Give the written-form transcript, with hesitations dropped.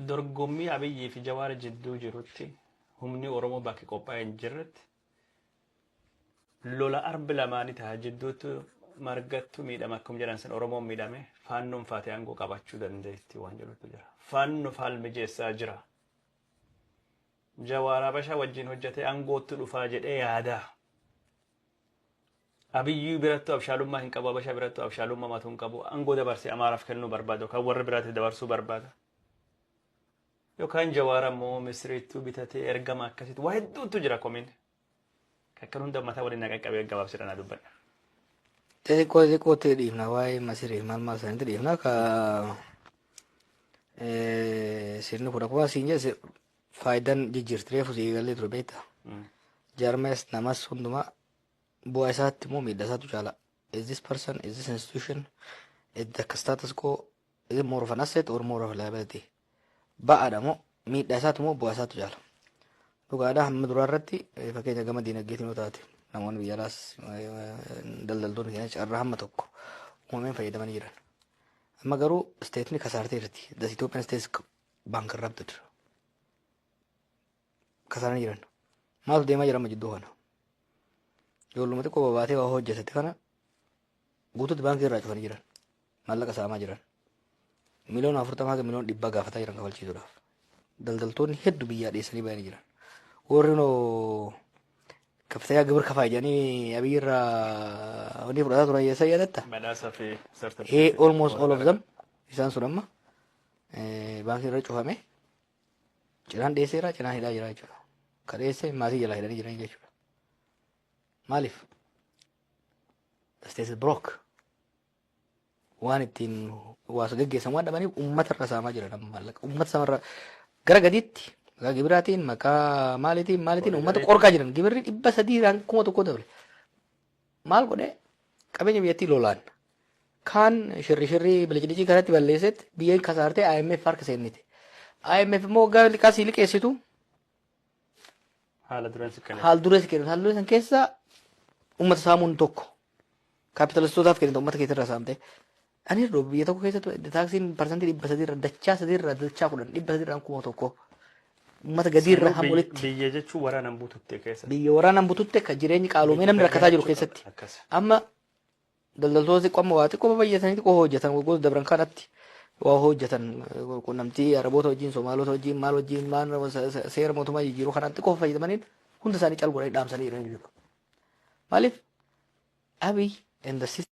dorgommii Abiyyi fi Jawaar jidduu jirutti humni Oromoo bakki qophaa'ee hin jirretti lola arbi lamaanii ta'a jidduutti margattu miidhama akkuma jedhan san Oromoon miidhame faannoon faatee aangoo qabachuu dandeetti waan jedhutu jira. Faannoo faalmi jeessaa jira. Jawaar Habashaa wajjin hojjetee aangootti dhufaa jedhee yaada. Abiyyi birattu abshaalummaa hin qabu, Habashaa birattu abshaalummaa matuu hin qabu. Aangoo dabarsee Amaaraaf kennuu barbaadu, kan warra biraatti dabarsuu barbaada. Yookaan Jawaar ammoo Misiriittuu bitatee ergama akkasitti waa hedduutu jira komiin. Kan hunda mataa waliin naqaqqabee gabaabsidhaan dubbadha. Xixiqqoo ta'e dhiifna waa'ee Masirii maal sanitti dhiifna ka sirni kun akkuma siin jedhe faayidaan jijjiirtiree fusii galee ture beektaa. Jaarmees namas hundumaa bu'aa isaatti immoo miidhaa isaatu caala. Is this person, is this institution, is the status quo, is it more of an asset or more of a liability? Ba'aadha moo miidhaa isaatu moo bu'aa isaatu caala. Dhugaadhaa hamma duraa irratti fakkeenya gama diinagdeetiin yoo taate namoonni biyya alaas daldaltoonni keenya carraa hamma tokko uumameen fayyadamanii jiran. Amma garuu isteetni kasaartee jirti. The Ethiopian State is bankrupted. Kasaaranii jiran. Maaltu deemaa jira amma jidduu kana? Ijoolluma xiqqoo babaatee waa hojjetette kana guutuutti baankii irraa cufanii jiran. Maallaqa saamaa jiran. Miliyoona 40 haga miliyoona 100 gaafataa jiran kafalchiisuudhaaf. Daldaltoonni hedduu biyyaa dhiyeessanii bayanii jiran. Warri noo kaftaya gibir kafaa jedhanii Abiyyi irraa wanni fudhataa turan yeessa yaadatta? Badhaasaa fi certificate. Almost all of them isaan sun amma baankii irra cufame cinaan dhiyeesseera cinaan hidhaa jira jechuudha. Ka dhiyeesse maatii jalaa hidhanii jiran jechuudha. Maaliif? The state is broke. Waan ittiin waasa geggeessan waan dhabaniif uummata irra saamaa jiran amma maallaqa. Uummata samarra gara gadiitti maqaa gibiraatiin maqaa maalitiin uummata qorqaa jiran gibirri 300 kuma tokko dabale. Maal godhee qabeenya biyyattii lolaan kaan shirri bilchidicii kanatti balleessetti biyyeen kasaartee IMF harka seennite. IMF immoo waggaa liqaasii liqeessitu haala dureessi kennan. Haala dureessan keessaa uummata saamuun tokko kaapitaalistootaaf kennitu uummata keessa irraa saamte. Ani irraa biyya tokko keessatti taaksiin parsantii 300 irra dachaa 10 irra dachaa 10 300 irraan kuma tokko uummata gadii irra hamulitti. Biyya jechuun waraanaan bututte keessatti. Biyya waraanaan bututte kan jireenyi qaaloomee namni rakkataa jiru keessatti. Amma daldaltoota xiqqoo amma waa xiqqoo baay'atanii xiqqoo hojjetan waggoota dabran kanatti waa hojjetan quunnamtii Araboota wajjin Somaalota wajjin maal wajjin maal seera mootummaa jijjiiruu kanaan xiqqoo fayyadamaniin hunda isaanii calquranii dhaamsanii jiran jechuudha. Maaliif Abiy and the